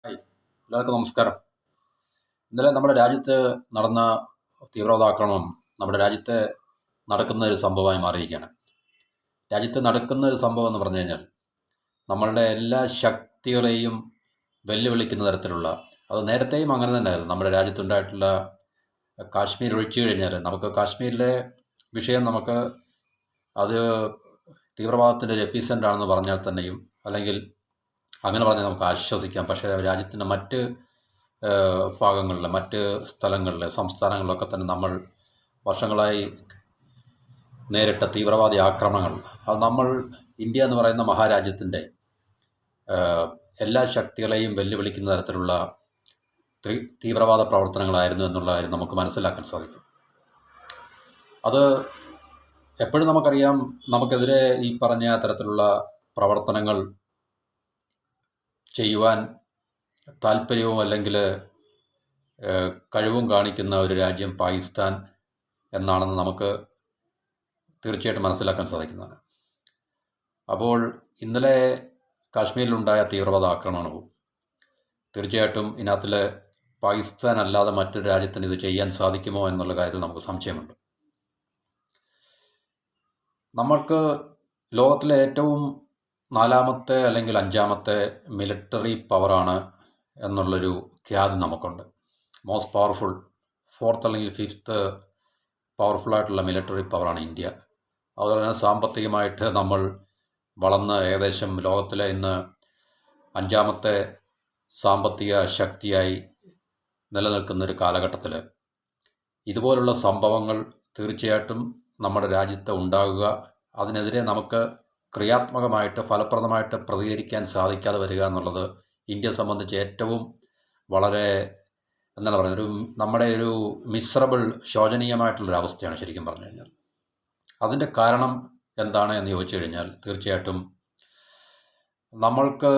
Hi, എല്ലാവർക്കും നമസ്കാരം. ഇന്നലെ നമ്മുടെ രാജ്യത്ത് നടന്ന തീവ്രവാദാക്രമണം നമ്മുടെ രാജ്യത്തെ നടക്കുന്ന ഒരു സംഭവമായി മാറിയിരിക്കുകയാണ്. രാജ്യത്ത് നടക്കുന്ന ഒരു സംഭവം എന്ന് പറഞ്ഞു കഴിഞ്ഞാൽ നമ്മളുടെ എല്ലാ ശക്തികളെയും വെല്ലുവിളിക്കുന്ന തരത്തിലുള്ള, അത് നേരത്തെയും അങ്ങനെ തന്നെയായിരുന്നു. നമ്മുടെ രാജ്യത്തുണ്ടായിട്ടുള്ള കാശ്മീർ ഒഴിച്ചു കഴിഞ്ഞാൽ നമുക്ക് കാശ്മീരിലെ വിഷയം അത് തീവ്രവാദത്തിൻ്റെ ഒരു എപ്പിസെൻ്റർ ആണെന്ന് പറഞ്ഞാൽ തന്നെയും, അല്ലെങ്കിൽ അങ്ങനെ പറഞ്ഞാൽ നമുക്ക് ആശ്വസിക്കാം. പക്ഷേ രാജ്യത്തിൻ്റെ മറ്റ് ഭാഗങ്ങളിൽ, മറ്റ് സ്ഥലങ്ങളിൽ, സംസ്ഥാനങ്ങളിലൊക്കെ തന്നെ നമ്മൾ വർഷങ്ങളായി നേരിട്ട തീവ്രവാദി ആക്രമണങ്ങൾ, അത് നമ്മൾ ഇന്ത്യ എന്ന് പറയുന്ന മഹാരാജ്യത്തിൻ്റെ എല്ലാ ശക്തികളെയും വെല്ലുവിളിക്കുന്ന തരത്തിലുള്ള തീവ്രവാദ പ്രവർത്തനങ്ങളായിരുന്നു എന്നുള്ള കാര്യം നമുക്ക് മനസ്സിലാക്കാൻ സാധിക്കും. അത് എപ്പോഴും നമുക്കറിയാം, നമുക്കെതിരെ ഈ പറഞ്ഞ തരത്തിലുള്ള പ്രവർത്തനങ്ങൾ ചെയ്യുവാൻ താല്പര്യവും അല്ലെങ്കിൽ കഴിവും കാണിക്കുന്ന ഒരു രാജ്യം പാകിസ്ഥാൻ എന്നാണെന്ന് നമുക്ക് തീർച്ചയായിട്ടും മനസ്സിലാക്കാൻ സാധിക്കുന്നതാണ്. അപ്പോൾ ഇന്നലെ കാശ്മീരിലുണ്ടായ തീവ്രവാദ ആക്രമണവും തീർച്ചയായിട്ടും ഇതിനകത്തിൽ പാകിസ്ഥാൻ അല്ലാതെ മറ്റൊരു രാജ്യത്തിന് ഇത് ചെയ്യാൻ സാധിക്കുമോ എന്നുള്ള കാര്യത്തിൽ നമുക്ക് സംശയമുണ്ട്. നമ്മൾക്ക് ലോകത്തിലെ ഏറ്റവും 4ാമത്തെ അല്ലെങ്കിൽ 5ാമത്തെ മിലിറ്ററി പവറാണ് എന്നുള്ളൊരു ഖ്യാതി നമുക്കുണ്ട്. മോസ്റ്റ് പവർഫുൾ, 4th അല്ലെങ്കിൽ 5th പവർഫുള്ളായിട്ടുള്ള മിലിറ്ററി പവറാണ് ഇന്ത്യ. അതുപോലെ തന്നെ സാമ്പത്തികമായിട്ട് നമ്മൾ വളർന്ന് ഏകദേശം ലോകത്തിലെ ഇന്ന് 5ാമത്തെ സാമ്പത്തിക ശക്തിയായി നിലനിൽക്കുന്നൊരു കാലഘട്ടത്തിൽ ഇതുപോലുള്ള സംഭവങ്ങൾ തീർച്ചയായിട്ടും നമ്മുടെ രാജ്യത്ത് ഉണ്ടാകുക, അതിനെതിരെ നമുക്ക് ക്രിയാത്മകമായിട്ട് ഫലപ്രദമായിട്ട് പ്രതികരിക്കാൻ സാധിക്കാതെ വരിക എന്നുള്ളത് ഇന്ത്യയെ സംബന്ധിച്ച് ഏറ്റവും വളരെ എന്താണ് പറയുന്നത്, നമ്മുടെ ഒരു മിസറബിൾ, ശോചനീയമായിട്ടുള്ളൊരു അവസ്ഥയാണ് ശരിക്കും പറഞ്ഞു കഴിഞ്ഞാൽ. അതിൻ്റെ കാരണം എന്താണ് എന്ന് ചോദിച്ചു കഴിഞ്ഞാൽ തീർച്ചയായിട്ടും നമ്മൾക്ക്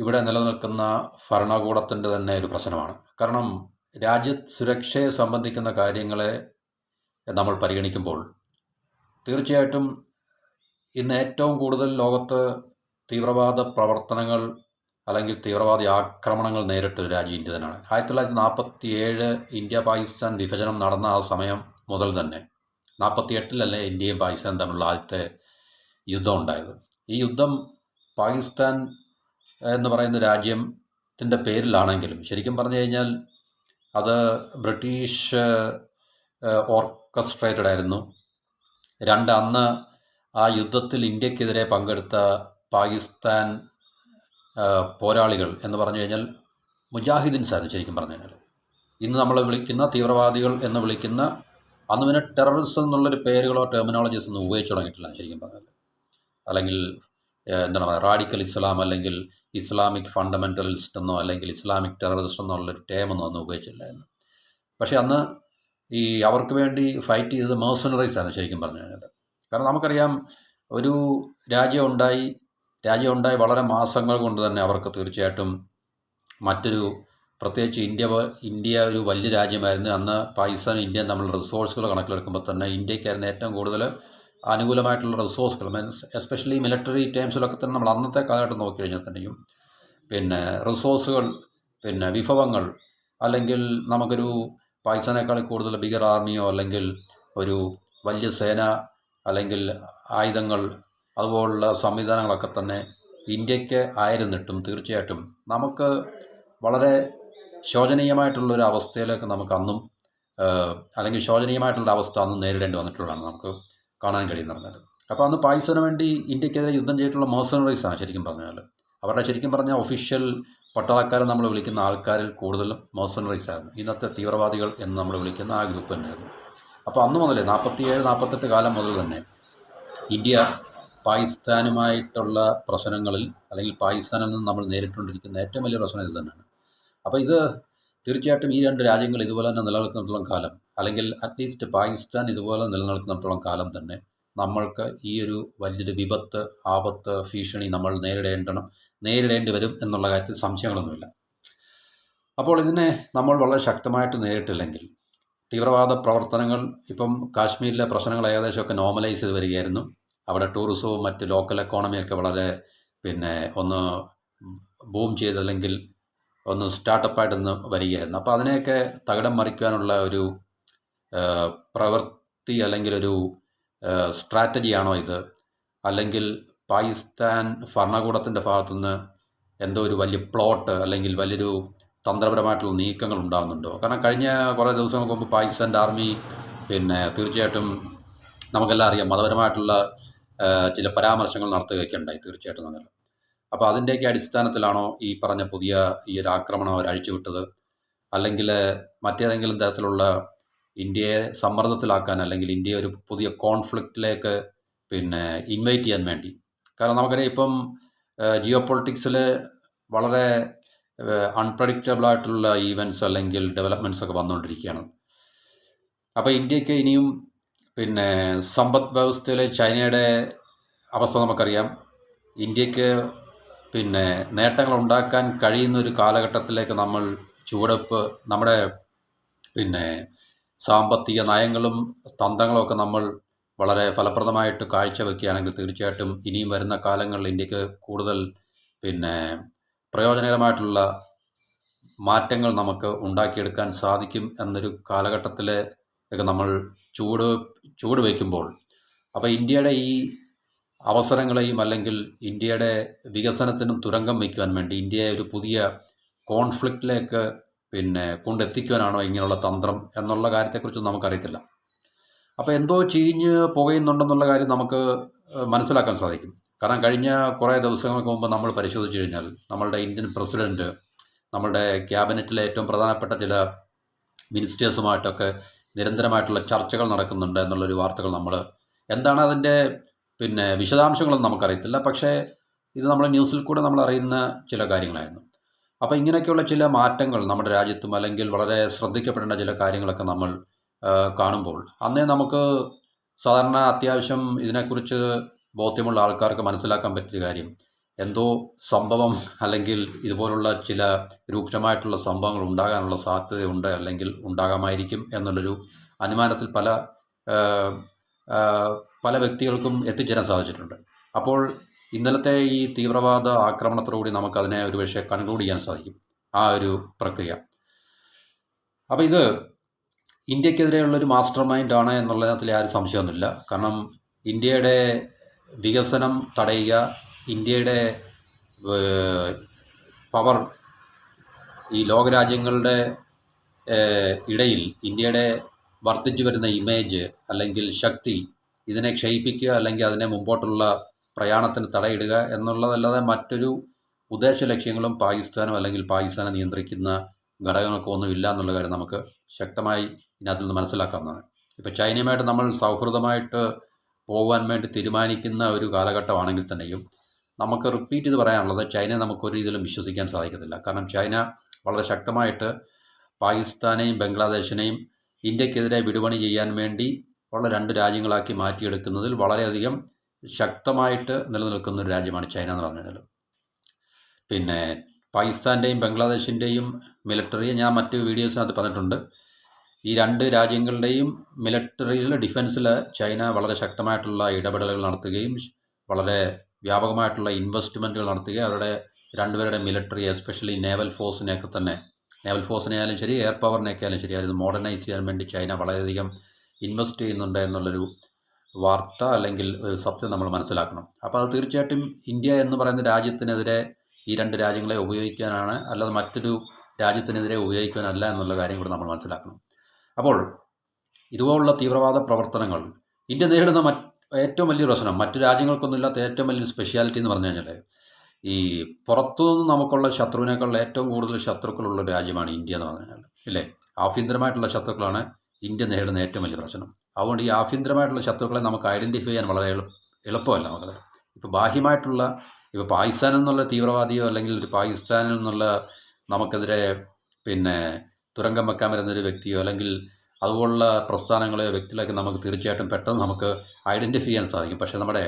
ഇവിടെ നിലനിൽക്കുന്ന ഭരണകൂടത്തിൻ്റെ തന്നെ ഒരു പ്രശ്നമാണ്. കാരണം സുരക്ഷയെ സംബന്ധിക്കുന്ന കാര്യങ്ങളെ നമ്മൾ പരിഗണിക്കുമ്പോൾ തീർച്ചയായിട്ടും ഇന്ന് ഏറ്റവും കൂടുതൽ ലോകത്ത് തീവ്രവാദ പ്രവർത്തനങ്ങൾ അല്ലെങ്കിൽ തീവ്രവാദി ആക്രമണങ്ങൾ നേരിട്ടൊരു രാജ്യം ഇന്ത്യ തന്നെയാണ്. 1947 ഇന്ത്യ പാകിസ്ഥാൻ വിഭജനം നടന്ന ആ സമയം മുതൽ തന്നെ 48-ലല്ലേ ഇന്ത്യയും പാകിസ്ഥാനും തമ്മിലുള്ള ആദ്യത്തെ യുദ്ധം ഉണ്ടായത്. ഈ യുദ്ധം പാകിസ്ഥാൻ എന്ന് പറയുന്ന രാജ്യത്തിൻ്റെ പേരിലാണെങ്കിലും ശരിക്കും പറഞ്ഞു കഴിഞ്ഞാൽ അത് ബ്രിട്ടീഷ് ഓർക്കസ്ട്രേറ്റഡ് ആയിരുന്നു. അന്ന് ആ യുദ്ധത്തിൽ ഇന്ത്യക്കെതിരെ പങ്കെടുത്ത പാകിസ്ഥാൻ പോരാളികൾ എന്ന് പറഞ്ഞു കഴിഞ്ഞാൽ മുജാഹിദീൻസായിരുന്നു ശരിക്കും പറഞ്ഞു കഴിഞ്ഞാൽ. ഇന്ന് നമ്മൾ വിളിക്കുന്ന തീവ്രവാദികൾ എന്ന് വിളിക്കുന്ന, അന്ന് പിന്നെ ടെററിസം എന്നുള്ളൊരു പേരുകളോ ടെർമിനോളജീസ് ഒന്നും ഉപയോഗിച്ച് തുടങ്ങിയിട്ടില്ല ശരിക്കും പറഞ്ഞാൽ. അല്ലെങ്കിൽ എന്താണ് പറയുക, റാഡിക്കൽ ഇസ്ലാം അല്ലെങ്കിൽ ഇസ്ലാമിക് ഫണ്ടമെൻ്റലിസ്റ്റ് എന്നോ അല്ലെങ്കിൽ ഇസ്ലാമിക് ടെററിസ്റ്റ് എന്നുള്ളൊരു ടേമൊന്നും അന്ന് ഉപയോഗിച്ചില്ലായിരുന്നു. പക്ഷേ അന്ന് അവർക്ക് വേണ്ടി ഫൈറ്റ് ചെയ്തത് മേഴ്സണറീസ് ആണ് ശരിക്കും പറഞ്ഞു കഴിഞ്ഞാൽ. കാരണം നമുക്കറിയാം, ഒരു രാജ്യം ഉണ്ടായി വളരെ മാസങ്ങൾ കൊണ്ട് തന്നെ അവർക്ക് തീർച്ചയായിട്ടും പ്രത്യേകിച്ച് ഇന്ത്യ ഒരു വലിയ രാജ്യമായിരുന്നു. അന്ന് പാകിസ്ഥാനും ഇന്ത്യയും തമ്മിലുള്ള റിസോഴ്സുകൾ കണക്കിലെടുക്കുമ്പോൾ തന്നെ ഇന്ത്യക്കായിരുന്നു ഏറ്റവും കൂടുതൽ അനുകൂലമായിട്ടുള്ള റിസോഴ്സുകൾ, മീൻസ് എസ്പെഷ്യലി മിലിറ്ററി ടേംസിലൊക്കെ തന്നെ നമ്മൾ അന്നത്തെ കാലഘട്ടം നോക്കിക്കഴിഞ്ഞാൽ തന്നെയും റിസോഴ്സുകൾ, വിഭവങ്ങൾ, അല്ലെങ്കിൽ നമുക്കൊരു പാകിസ്ഥാനേക്കാൾ കൂടുതൽ ബിഗർ ആർമിയോ അല്ലെങ്കിൽ ഒരു വലിയ സേന അല്ലെങ്കിൽ ആയുധങ്ങൾ അതുപോലുള്ള സംവിധാനങ്ങളൊക്കെ തന്നെ ഇന്ത്യക്ക് ആയിരുന്നിട്ടും തീർച്ചയായിട്ടും നമുക്ക് വളരെ ശോചനീയമായിട്ടുള്ളൊരു അവസ്ഥയിലേക്ക് നമുക്ക് അന്നും അല്ലെങ്കിൽ ശോചനീയമായിട്ടുള്ള അവസ്ഥ അന്ന് നേരിടേണ്ടി വന്നിട്ടുള്ളതാണ് നമുക്ക് കാണാൻ കഴിയുന്നത്. അപ്പോൾ അന്ന് പാകിസ്ഥാന് വേണ്ടി ഇന്ത്യക്കെതിരെ യുദ്ധം ചെയ്തിട്ടുള്ള മേഴ്സണറീസാണ് ശരിക്കും പറഞ്ഞാൽ. അവരുടെ ശരിക്കും പറഞ്ഞാൽ ഒഫീഷ്യൽ പട്ടാളക്കാരെ നമ്മൾ വിളിക്കുന്ന ആൾക്കാരിൽ കൂടുതലും മേഴ്സണറീസായിരുന്നു. ഇന്നത്തെ തീവ്രവാദികൾ എന്ന് നമ്മൾ വിളിക്കുന്ന ആ ഗ്രൂപ്പ് തന്നെയായിരുന്നു. അപ്പോൾ അന്ന് മുതൽ 47-48 കാലം മുതൽ തന്നെ ഇന്ത്യ പാകിസ്ഥാനുമായിട്ടുള്ള പ്രശ്നങ്ങളിൽ, അല്ലെങ്കിൽ പാകിസ്ഥാനിൽ നിന്ന് നമ്മൾ നേരിട്ടുകൊണ്ടിരിക്കുന്ന ഏറ്റവും വലിയ പ്രശ്നം ഇത് തന്നെയാണ്. അപ്പോൾ ഇത് തീർച്ചയായിട്ടും ഈ രണ്ട് രാജ്യങ്ങൾ ഇതുപോലെ തന്നെ നിലനിൽക്കുന്നിടത്തോളം കാലം, അല്ലെങ്കിൽ അറ്റ്ലീസ്റ്റ് പാകിസ്ഥാൻ ഇതുപോലെ നിലനിൽക്കുന്നിടത്തോളം കാലം തന്നെ നമ്മൾക്ക് ഈ ഒരു വലിയൊരു വിപത്ത്, ആപത്ത്, ഭീഷണി നമ്മൾ നേരിടേണ്ടി വരും എന്നുള്ള കാര്യത്തിൽ സംശയങ്ങളൊന്നുമില്ല. അപ്പോൾ ഇതിനെ നമ്മൾ വളരെ ശക്തമായിട്ട് നേരിട്ടില്ലെങ്കിൽ തീവ്രവാദ പ്രവർത്തനങ്ങൾ, ഇപ്പം കാശ്മീരിലെ പ്രശ്നങ്ങൾ ഏകദേശമൊക്കെ നോർമലൈസ് ചെയ്ത് വരികയായിരുന്നു. അവിടെ ടൂറിസവും മറ്റ് ലോക്കൽ എക്കോണമിയൊക്കെ വളരെ ഒന്ന് ബൂം ചെയ്ത്, അല്ലെങ്കിൽ ഒന്ന് സ്റ്റാർട്ടപ്പായിട്ടൊന്ന് വരികയായിരുന്നു. അപ്പോൾ അതിനെയൊക്കെ തകിടം മറിക്കാനുള്ള ഒരു പ്രവൃത്തി അല്ലെങ്കിൽ ഒരു സ്ട്രാറ്റജിയാണോ ഇത്, അല്ലെങ്കിൽ പാകിസ്ഥാൻ ഭരണകൂടത്തിൻ്റെ ഭാഗത്തുനിന്ന് എന്തോ ഒരു വലിയ പ്ലോട്ട് അല്ലെങ്കിൽ വലിയൊരു തന്ത്രപരമായിട്ടുള്ള നീക്കങ്ങൾ ഉണ്ടാകുന്നുണ്ടോ? കാരണം കഴിഞ്ഞ കുറേ ദിവസങ്ങൾക്ക് മുമ്പ് പാകിസ്ഥാൻ്റെ ആർമി തീർച്ചയായിട്ടും നമുക്കെല്ലാം അറിയാം, മതപരമായിട്ടുള്ള ചില പരാമർശങ്ങൾ നടത്തുകയൊക്കെ ഉണ്ടായി തീർച്ചയായിട്ടും അങ്ങനെ. അപ്പോൾ അതിൻ്റെയൊക്കെ അടിസ്ഥാനത്തിലാണോ ഈ പറഞ്ഞ പുതിയ ഈ ഒരു ആക്രമണം അവർ അഴിച്ചുവിട്ടത്, അല്ലെങ്കിൽ മറ്റേതെങ്കിലും തരത്തിലുള്ള ഇന്ത്യയെ സമ്മർദ്ദത്തിലാക്കാൻ, അല്ലെങ്കിൽ ഇന്ത്യയെ ഒരു പുതിയ കോൺഫ്ലിക്റ്റിലേക്ക് ഇൻവൈറ്റ് ചെയ്യാൻ വേണ്ടി? കാരണം നമുക്കറിയാം ഇപ്പം ജിയോ പൊളിറ്റിക്സിൽ വളരെ അൺപ്രഡിക്റ്റബിൾ ആയിട്ടുള്ള ഈവൻറ്റ്സ് അല്ലെങ്കിൽ ഡെവലപ്മെൻറ്റ്സ് ഒക്കെ വന്നുകൊണ്ടിരിക്കുകയാണ്. അപ്പോൾ ഇന്ത്യക്ക് ഇനിയും സമ്പദ് വ്യവസ്ഥയിൽ ചൈനയുടെ അവസ്ഥ നമുക്കറിയാം. ഇന്ത്യക്ക് നേട്ടങ്ങൾ ഉണ്ടാക്കാൻ കഴിയുന്ന ഒരു കാലഘട്ടത്തിലേക്ക് നമ്മൾ ചുവടുവെപ്പ്, നമ്മുടെ സാമ്പത്തിക നയങ്ങളും തന്ത്രങ്ങളുമൊക്കെ നമ്മൾ വളരെ ഫലപ്രദമായിട്ട് കാഴ്ചവെക്കുകയാണെങ്കിൽ തീർച്ചയായിട്ടും ഇനിയും വരുന്ന കാലങ്ങളിൽ ഇന്ത്യക്ക് കൂടുതൽ പ്രയോജനകരമായിട്ടുള്ള മാറ്റങ്ങൾ നമുക്ക് ഉണ്ടാക്കിയെടുക്കാൻ സാധിക്കും എന്നൊരു കാലഘട്ടത്തിൽ ഒക്കെ നമ്മൾ ചൂട് വയ്ക്കുമ്പോൾ, അപ്പോൾ ഇന്ത്യയുടെ ഈ അവസരങ്ങളെയും അല്ലെങ്കിൽ ഇന്ത്യയുടെ വികസനത്തിനും തുരങ്കം വയ്ക്കുവാൻ വേണ്ടി ഇന്ത്യയെ ഒരു പുതിയ കോൺഫ്ലിക്റ്റിലേക്ക് കൊണ്ടെത്തിക്കുവാനാണോ ഇങ്ങനെയുള്ള തന്ത്രം എന്നുള്ള കാര്യത്തെക്കുറിച്ച് നമുക്കറിയത്തില്ല. അപ്പോൾ എന്തോ ചീഞ്ഞ് പുകയുന്നുണ്ടെന്നുള്ള കാര്യം നമുക്ക് മനസ്സിലാക്കാൻ സാധിക്കും. കാരണം കഴിഞ്ഞ കുറേ ദിവസങ്ങൾക്ക് മുമ്പ് നമ്മൾ പരിശോധിച്ച് കഴിഞ്ഞാൽ നമ്മളുടെ ഇന്ത്യൻ പ്രസിഡൻറ്റ് നമ്മളുടെ ക്യാബിനറ്റിലെ ഏറ്റവും പ്രധാനപ്പെട്ട ചില മിനിസ്റ്റേഴ്സുമായിട്ടൊക്കെ നിരന്തരമായിട്ടുള്ള ചർച്ചകൾ നടക്കുന്നുണ്ട് എന്നുള്ളൊരു വാർത്തകൾ നമ്മൾ, എന്താണ് അതിൻ്റെ വിശദാംശങ്ങളൊന്നും നമുക്കറിയത്തില്ല. പക്ഷേ ഇത് നമ്മൾ ന്യൂസിൽ കൂടെ നമ്മൾ അറിയുന്ന ചില കാര്യങ്ങളായിരുന്നു. അപ്പോൾ ഇങ്ങനെയൊക്കെയുള്ള ചില മാറ്റങ്ങൾ നമ്മുടെ രാജ്യത്തും അല്ലെങ്കിൽ വളരെ ശ്രദ്ധിക്കപ്പെടേണ്ട ചില കാര്യങ്ങളൊക്കെ നമ്മൾ കാണുമ്പോൾ അന്നേ നമുക്ക് സാധാരണ അത്യാവശ്യം ഇതിനെക്കുറിച്ച് ബോധ്യമുള്ള ആൾക്കാർക്ക് മനസ്സിലാക്കാൻ പറ്റിയ കാര്യം, എന്തോ സംഭവം അല്ലെങ്കിൽ ഇതുപോലുള്ള ചില രൂക്ഷമായിട്ടുള്ള സംഭവങ്ങൾ ഉണ്ടാകാനുള്ള സാധ്യതയുണ്ട് അല്ലെങ്കിൽ ഉണ്ടാകാമായിരിക്കും എന്നുള്ളൊരു അനുമാനത്തിൽ പല വ്യക്തികൾക്കും എത്തിച്ചേരാൻ സാധിച്ചിട്ടുണ്ട്. അപ്പോൾ ഇന്നലത്തെ ഈ തീവ്രവാദ ആക്രമണത്തോടുകൂടി നമുക്കതിനെ ഒരുപക്ഷെ കൺക്ലൂഡ് ചെയ്യാൻ സാധിക്കും, ആ ഒരു പ്രക്രിയ. അപ്പോൾ ഇത് ഇന്ത്യക്കെതിരെയുള്ളൊരു മാസ്റ്റർ മൈൻഡാണ് എന്നുള്ളതിനകത്തിൽ ആരും സംശയമൊന്നുമില്ല. കാരണം ഇന്ത്യയുടെ വികസനം തടയുക, ഇന്ത്യയുടെ പവർ ഈ ലോകരാജ്യങ്ങളുടെ ഇടയിൽ ഇന്ത്യയുടെ വർദ്ധിച്ചു വരുന്ന ഇമേജ് അല്ലെങ്കിൽ ശക്തി, ഇതിനെ ക്ഷയിപ്പിക്കുക അല്ലെങ്കിൽ അതിനെ മുമ്പോട്ടുള്ള പ്രയാണത്തിന് തടയിടുക എന്നുള്ളതല്ലാതെ മറ്റൊരു ഉദ്ദേശ ലക്ഷ്യങ്ങളും പാകിസ്ഥാനും അല്ലെങ്കിൽ പാകിസ്ഥാനെ നിയന്ത്രിക്കുന്ന ഘടകങ്ങൾക്കൊന്നുമില്ല എന്നുള്ള കാര്യം നമുക്ക് ശക്തമായി ഇതിനകത്ത് നിന്ന് മനസ്സിലാക്കാവുന്നതാണ്. ഇപ്പോൾ ചൈനയുമായിട്ട് നമ്മൾ സൗഹൃദമായിട്ട് പോകാൻ വേണ്ടി തീരുമാനിക്കുന്ന ഒരു കാലഘട്ടമാണെങ്കിൽ തന്നെയും നമുക്ക് റിപ്പീറ്റ് ചെയ്ത് പറയാനുള്ളത്, ചൈനയെ നമുക്കൊരു രീതിയിലും വിശ്വസിക്കാൻ സാധിക്കത്തില്ല. കാരണം ചൈന വളരെ ശക്തമായിട്ട് പാകിസ്ഥാനെയും ബംഗ്ലാദേശിനെയും ഇന്ത്യക്കെതിരെ വിടുപണി ചെയ്യാൻ വേണ്ടി ഉള്ള രണ്ട് രാജ്യങ്ങളാക്കി മാറ്റിയെടുക്കുന്നതിൽ വളരെയധികം ശക്തമായിട്ട് നിലനിൽക്കുന്ന ഒരു രാജ്യമാണ് ചൈന എന്ന് പറഞ്ഞു കഴിഞ്ഞാൽ. പാകിസ്ഥാൻ്റെയും ബംഗ്ലാദേശിൻ്റെയും മിലിറ്ററിയെ ഞാൻ മറ്റ് വീഡിയോസിനകത്ത് പറഞ്ഞിട്ടുണ്ട്. ഈ രണ്ട് രാജ്യങ്ങളുടെയും മിലിറ്ററിയിൽ ഡിഫൻസിൽ ചൈന വളരെ ശക്തമായിട്ടുള്ള ഇടപെടലുകൾ നടത്തുകയും വളരെ വ്യാപകമായിട്ടുള്ള ഇൻവെസ്റ്റ്മെൻറ്റുകൾ നടത്തുകയും അവരുടെ രണ്ടുപേരുടെ മിലിറ്ററി, എസ്പെഷ്യലി നേവൽ ഫോഴ്സിനെ ആയാലും ശരി, എയർ പവറിനെയൊക്കെ ആയാലും ശരി, അത് മോഡേണൈസ് ചെയ്യാൻ വേണ്ടി ചൈന വളരെയധികം ഇൻവെസ്റ്റ് ചെയ്യുന്നുണ്ട് എന്നുള്ളൊരു വാർത്ത അല്ലെങ്കിൽ സത്യം നമ്മൾ മനസ്സിലാക്കണം. അപ്പോൾ അത് തീർച്ചയായിട്ടും ഇന്ത്യ എന്ന് പറയുന്ന രാജ്യത്തിനെതിരെ ഈ രണ്ട് രാജ്യങ്ങളെ ഉപയോഗിക്കാനാണ്, അല്ലാതെ മറ്റൊരു രാജ്യത്തിനെതിരെ ഉപയോഗിക്കാനല്ല എന്നുള്ള കാര്യം കൂടി നമ്മൾ മനസ്സിലാക്കണം. അപ്പോൾ ഇതുപോലുള്ള തീവ്രവാദ പ്രവർത്തനങ്ങൾ ഇന്ത്യ നേരിടുന്ന ഏറ്റവും വലിയൊരു പ്രശ്നം, മറ്റു രാജ്യങ്ങൾക്കൊന്നും ഇല്ലാത്ത ഏറ്റവും വലിയൊരു സ്പെഷ്യാലിറ്റി എന്ന് പറഞ്ഞു കഴിഞ്ഞാൽ, ഈ പുറത്തുനിന്ന് നമുക്കുള്ള ശത്രുവിനേക്കാൾ ഏറ്റവും കൂടുതൽ ശത്രുക്കളുള്ള രാജ്യമാണ് ഇന്ത്യ എന്ന് പറഞ്ഞു കഴിഞ്ഞാൽ, ഇല്ലേ? ആഭ്യന്തരമായിട്ടുള്ള ശത്രുക്കളാണ് ഇന്ത്യ നേരിടുന്ന ഏറ്റവും വലിയ പ്രശ്നം. അതുകൊണ്ട് ഈ ആഭ്യന്തരമായിട്ടുള്ള ശത്രുക്കളെ നമുക്ക് ഐഡൻറ്റിഫൈ ചെയ്യാൻ വളരെ എളുപ്പമല്ല നമുക്കത്. ഇപ്പോൾ ബാഹ്യമായിട്ടുള്ള, ഇപ്പോൾ പാകിസ്ഥാനിൽ നിന്നുള്ള തീവ്രവാദിയോ അല്ലെങ്കിൽ ഒരു പാകിസ്ഥാനിൽ നിന്നുള്ള നമുക്കെതിരെ തുരങ്കം വെക്കാൻ വരുന്നൊരു വ്യക്തിയോ അല്ലെങ്കിൽ അതുപോലുള്ള പ്രസ്ഥാനങ്ങളെയോ വ്യക്തികളൊക്കെ നമുക്ക് തീർച്ചയായിട്ടും പെട്ടെന്ന് നമുക്ക് ഐഡൻറ്റിഫൈ ചെയ്യാൻ സാധിക്കും. പക്ഷേ നമ്മുടെ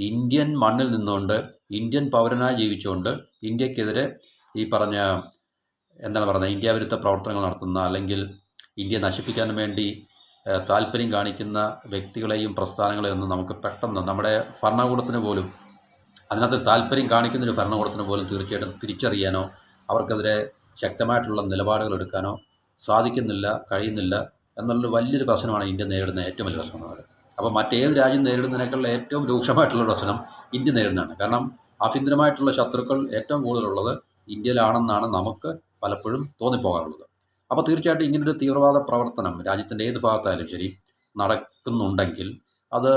ഇന്ത്യൻ മണ്ണിൽ നിന്നുകൊണ്ട് ഇന്ത്യൻ പൗരനായി ജീവിച്ചുകൊണ്ട് ഇന്ത്യക്കെതിരെ ഈ പറഞ്ഞ ഇന്ത്യ വിരുദ്ധ പ്രവർത്തനങ്ങൾ നടത്തുന്ന അല്ലെങ്കിൽ ഇന്ത്യ നശിപ്പിക്കാൻ വേണ്ടി താല്പര്യം കാണിക്കുന്ന വ്യക്തികളെയും പ്രസ്ഥാനങ്ങളെയും ഒന്നും നമുക്ക് പെട്ടെന്ന് നമ്മുടെ ഭരണകൂടത്തിന് പോലും, അതിനകത്ത് താല്പര്യം കാണിക്കുന്നൊരു ഭരണകൂടത്തിന് പോലും തീർച്ചയായിട്ടും തിരിച്ചറിയാനോ അവർക്കെതിരെ ശക്തമായിട്ടുള്ള നിലപാടുകൾ എടുക്കാനോ സാധിക്കുന്നില്ല, കഴിയുന്നില്ല എന്നുള്ളൊരു വലിയൊരു പ്രശ്നമാണ് ഇന്ത്യ നേരിടുന്ന ഏറ്റവും വലിയ പ്രശ്നം എന്നുള്ളത്. അപ്പോൾ മറ്റേത് രാജ്യം നേരിടുന്നതിനേക്കാൾ ഏറ്റവും രൂക്ഷമായിട്ടുള്ള പ്രശ്നം ഇന്ത്യ നേരിടുന്നതാണ്. കാരണം ആഭ്യന്തരമായിട്ടുള്ള ശത്രുക്കൾ ഏറ്റവും കൂടുതലുള്ളത് ഇന്ത്യയിലാണെന്നാണ് നമുക്ക് പലപ്പോഴും തോന്നിപ്പോകാറുള്ളത്. അപ്പോൾ തീർച്ചയായിട്ടും ഇങ്ങനൊരു തീവ്രവാദ പ്രവർത്തനം രാജ്യത്തിൻ്റെ ഏത് ഭാഗത്തായാലും ശരി നടക്കുന്നുണ്ടെങ്കിൽ അത്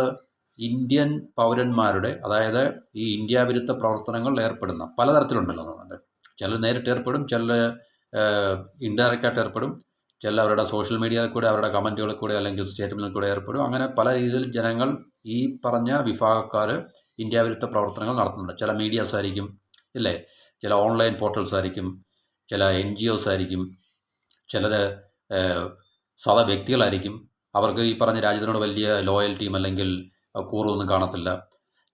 ഇന്ത്യൻ പൗരന്മാരുടെ, അതായത് ഈ ഇന്ത്യ വിരുദ്ധ പ്രവർത്തനങ്ങളിൽ ഏർപ്പെടുന്ന പലതരത്തിലുണ്ടല്ലോ എന്നുണ്ട്. ചിലർ നേരിട്ട് ഏർപ്പെടും, ചിലർ ഇൻഡയറക്റ്റായിട്ട് ഏർപ്പെടും, ചില അവരുടെ സോഷ്യൽ മീഡിയയിൽ കൂടെ, അവരുടെ കമൻറ്റുകളിൽ കൂടെ അല്ലെങ്കിൽ സ്റ്റേറ്റ്മെൻറ്റിൽ കൂടെ ഏർപ്പെടും. അങ്ങനെ പല രീതിയിൽ ജനങ്ങൾ, ഈ പറഞ്ഞ വിഭാഗക്കാർ ഇന്ത്യ വിരുദ്ധ പ്രവർത്തനങ്ങൾ നടത്തുന്നുണ്ട്. ചില മീഡിയാസ് ആയിരിക്കും, ഇല്ലേ, ചില ഓൺലൈൻ പോർട്ടൽസ് ആയിരിക്കും, ചില NGOs ആയിരിക്കും, ചിലർ സാധാ വ്യക്തികളായിരിക്കും. അവർക്ക് ഈ പറഞ്ഞ രാജ്യത്തിനോട് വലിയ ലോയൽറ്റിയും അല്ലെങ്കിൽ കൂറൊന്നും കാണത്തില്ല.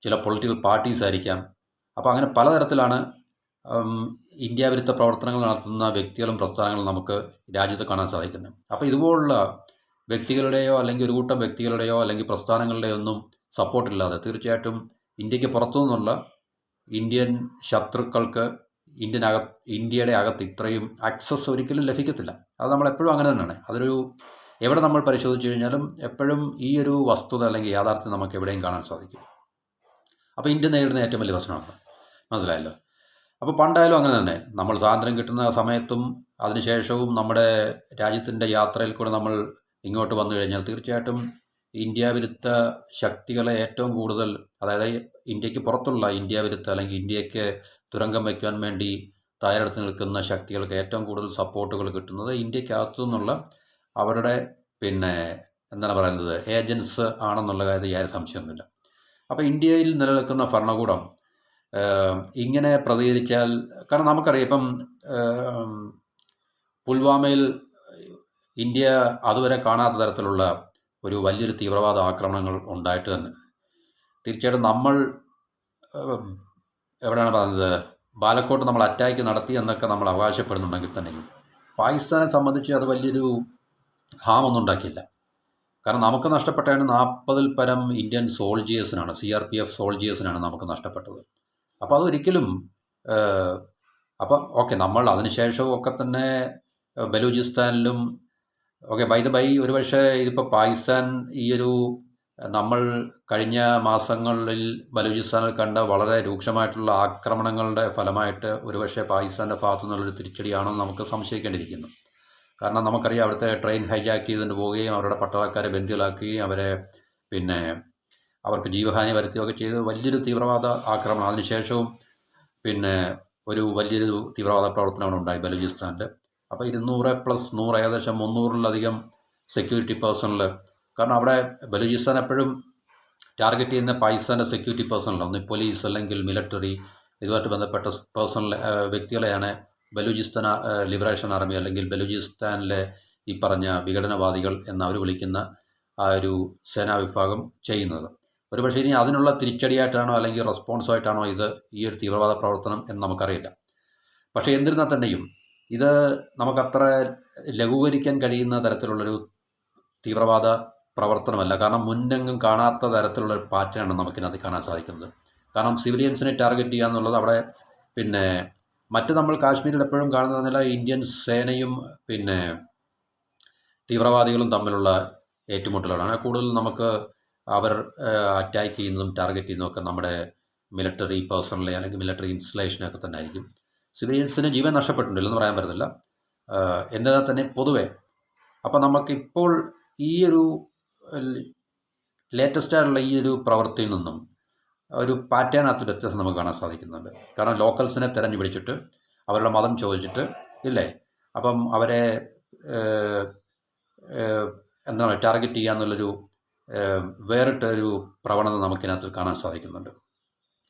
ചില പൊളിറ്റിക്കൽ പാർട്ടീസ് ആയിരിക്കാം. അപ്പോൾ അങ്ങനെ പലതരത്തിലാണ് ഇന്ത്യ വിരുദ്ധ പ്രവർത്തനങ്ങൾ നടത്തുന്ന വ്യക്തികളും പ്രസ്ഥാനങ്ങളും നമുക്ക് രാജ്യത്ത് കാണാൻ സാധിക്കുന്നത്. അപ്പോൾ ഇതുപോലുള്ള വ്യക്തികളുടെയോ അല്ലെങ്കിൽ ഒരു കൂട്ടം വ്യക്തികളുടെയോ അല്ലെങ്കിൽ പ്രസ്ഥാനങ്ങളുടെയോ ഒന്നും സപ്പോർട്ടില്ലാതെ തീർച്ചയായിട്ടും ഇന്ത്യക്ക് പുറത്തു നിന്നുള്ള ഇന്ത്യൻ ശത്രുക്കൾക്ക് ഇന്ത്യയുടെ അകത്ത് ഇത്രയും ആക്സസ് ഒരിക്കലും ലഭിക്കത്തില്ല. അത് നമ്മളെപ്പോഴും അങ്ങനെ തന്നെയാണ്. അതൊരു എവിടെ നമ്മൾ പരിശോധിച്ച് കഴിഞ്ഞാലും എപ്പോഴും ഈ ഒരു വസ്തുത അല്ലെങ്കിൽ യാഥാർത്ഥ്യം നമുക്ക് എവിടെയും കാണാൻ സാധിക്കും. അപ്പോൾ ഇന്ത്യ നേരിടുന്ന ഏറ്റവും വലിയ പ്രശ്നമാണ്. മനസ്സിലായല്ലോ. അപ്പോൾ പണ്ടായാലും അങ്ങനെ തന്നെ നമ്മൾ സ്വാതന്ത്ര്യം കിട്ടുന്ന സമയത്തും അതിനുശേഷവും നമ്മുടെ രാജ്യത്തിൻ്റെ യാത്രയിൽ കൂടെ നമ്മൾ ഇങ്ങോട്ട് വന്നു കഴിഞ്ഞാൽ തീർച്ചയായിട്ടും ഇന്ത്യ വിരുദ്ധ ശക്തികളെ ഏറ്റവും കൂടുതൽ, അതായത് ഇന്ത്യക്ക് പുറത്തുള്ള ഇന്ത്യ വിരുദ്ധ അല്ലെങ്കിൽ ഇന്ത്യക്ക് തുരങ്കം വയ്ക്കാൻ വേണ്ടി തയ്യാറെടുത്ത് നിൽക്കുന്ന ശക്തികൾക്ക് ഏറ്റവും കൂടുതൽ സപ്പോർട്ടുകൾ കിട്ടുന്നത് ഇന്ത്യക്കകത്തു നിന്നുള്ള അവരുടെ എന്താണ് പറയുന്നത് ഏജൻസ് ആണെന്നുള്ള കാര്യത്തിൽ യാതൊരു സംശയമൊന്നുമില്ല. അപ്പോൾ ഇന്ത്യയിൽ നിലനിൽക്കുന്ന ഭരണകൂടം ഇങ്ങനെ പ്രതികരിച്ചാൽ, കാരണം നമുക്കറിയാം ഇപ്പം പുൽവാമയിൽ ഇന്ത്യ അതുവരെ കാണാത്ത തരത്തിലുള്ള ഒരു വലിയൊരു തീവ്രവാദ ആക്രമണങ്ങൾ ഉണ്ടായിട്ട് തന്നെ തീർച്ചയായിട്ടും നമ്മൾ എവിടെയാണ് പറയുന്നത് ബാലക്കോട്ട് നമ്മൾ അറ്റാക്ക് നടത്തി എന്നൊക്കെ നമ്മൾ അവകാശപ്പെടുന്നുണ്ടെങ്കിൽ തന്നെയും പാകിസ്ഥാനെ സംബന്ധിച്ച് അത് വലിയൊരു ഹാമൊന്നും ഉണ്ടാക്കിയില്ല. കാരണം നമുക്ക് നഷ്ടപ്പെട്ടതിന് 40-ൽ പരം ഇന്ത്യൻ സോൾജിയേഴ്സിനാണ്, CRPF സോൾജിയേഴ്സിനാണ് നമുക്ക് നഷ്ടപ്പെട്ടത്. അപ്പോൾ അതൊരിക്കലും അപ്പം ഓക്കെ, നമ്മൾ അതിനുശേഷവും ഒക്കെ തന്നെ ബലൂചിസ്ഥാനിലും ഓക്കെ, ബൈ ദ ബൈ ഒരുപക്ഷെ ഇതിപ്പോൾ പാകിസ്ഥാൻ ഈ ഒരു നമ്മൾ കഴിഞ്ഞ മാസങ്ങളിൽ ബലൂചിസ്ഥാനിൽ കണ്ട വളരെ രൂക്ഷമായിട്ടുള്ള ആക്രമണങ്ങളുടെ ഫലമായിട്ട് ഒരുപക്ഷെ പാകിസ്ഥാൻ്റെ ഭാഗത്തു നിന്നുള്ളൊരു തിരിച്ചടിയാണെന്ന് നമുക്ക് സംശയിക്കേണ്ടിയിരിക്കുന്നു. കാരണം നമുക്കറിയാം അവിടുത്തെ ട്രെയിൻ ഹൈജാക്ക് ചെയ്തുകൊണ്ട് പോവുകയും അവരുടെ പട്ടാളക്കാരെ ബന്ദികളാക്കുകയും അവരെ അവർക്ക് ജീവഹാനി വരുത്തുകയൊക്കെ ചെയ്ത് വലിയൊരു തീവ്രവാദ ആക്രമണം. അതിനുശേഷവും ഒരു വലിയൊരു തീവ്രവാദ പ്രവർത്തനമാണ് ഉണ്ടായി ബലൂചിസ്ഥാനിൽ. അപ്പോൾ 200+100 ഏകദേശം 300-ലധികം സെക്യൂരിറ്റി പേഴ്സണൽ, കാരണം അവിടെ ബലൂചിസ്ഥാൻ എപ്പോഴും ടാർഗറ്റ് ചെയ്യുന്ന പാകിസ്ഥാൻ്റെ സെക്യൂരിറ്റി പേഴ്സണൽ, ഒന്ന് പോലീസ് അല്ലെങ്കിൽ മിലിറ്ററി, ഇതുമായിട്ട് ബന്ധപ്പെട്ട പേഴ്സണൽ വ്യക്തികളെയാണ് ബലൂചിസ്ഥാൻ ലിബറേഷൻ ആർമി അല്ലെങ്കിൽ ബലൂചിസ്ഥാനിലെ ഈ പറഞ്ഞ വിഘടനവാദികൾ എന്നവർ വിളിക്കുന്ന ആ ഒരു സേനാ വിഭാഗം ചെയ്യുന്നത്. ഒരുപക്ഷെ ഇനി അതിനുള്ള തിരിച്ചടിയായിട്ടാണോ അല്ലെങ്കിൽ റെസ്പോൺസായിട്ടാണോ ഇത് ഈ ഒരു തീവ്രവാദ പ്രവർത്തനം എന്ന് നമുക്കറിയില്ല. പക്ഷേ എന്നിരുന്നാൽ തന്നെയും ഇത് നമുക്കത്ര ലഘൂകരിക്കാൻ കഴിയുന്ന തരത്തിലുള്ളൊരു തീവ്രവാദ പ്രവർത്തനമല്ല. കാരണം മുന്നെങ്ങും കാണാത്ത തരത്തിലുള്ളൊരു പാറ്റേണാണ് നമുക്കിനകത്ത് കാണാൻ സാധിക്കുന്നത്. കാരണം സിവിലിയൻസിനെ ടാർഗറ്റ് ചെയ്യുക എന്നുള്ളത് അവിടെ മറ്റ് നമ്മൾ കാശ്മീരിൽ എപ്പോഴും കാണുന്നതെന്നല്ല, ഇന്ത്യൻ സേനയും തീവ്രവാദികളും തമ്മിലുള്ള ഏറ്റുമുട്ടലുകളാണ് കൂടുതൽ നമുക്ക് അവർ അറ്റാക്ക് ചെയ്യുന്നതും ടാർഗറ്റ് ചെയ്യുന്നതൊക്കെ നമ്മുടെ മിലിറ്ററി പേഴ്സണലെ അല്ലെങ്കിൽ മിലിറ്ററി ഇൻസ്റ്റലേഷനൊക്കെ തന്നെ ആയിരിക്കും. സിവിലിയൻസിന് ജീവൻ നഷ്ടപ്പെട്ടിട്ടില്ലെന്ന് പറയാൻ പറ്റത്തില്ല. എന്നാൽ തന്നെ പൊതുവെ അപ്പോൾ നമുക്കിപ്പോൾ ഈ ഒരു ലേറ്റസ്റ്റായിട്ടുള്ള ഈ ഒരു പ്രവൃത്തിയിൽ നിന്നും ഒരു പാറ്റേണകത്ത് വ്യത്യാസം നമുക്ക് കാണാൻ സാധിക്കുന്നുണ്ട്. കാരണം ലോക്കൽസിനെ തിരഞ്ഞു പിടിച്ചിട്ട് അവരുടെ മതം ചോദിച്ചിട്ട് ഇല്ലേ, അപ്പം അവരെ എന്താണ് ടാർഗറ്റ് ചെയ്യുക എന്നുള്ളൊരു വേറിട്ടൊരു പ്രവണത നമുക്കിനകത്ത് കാണാൻ സാധിക്കുന്നുണ്ട്.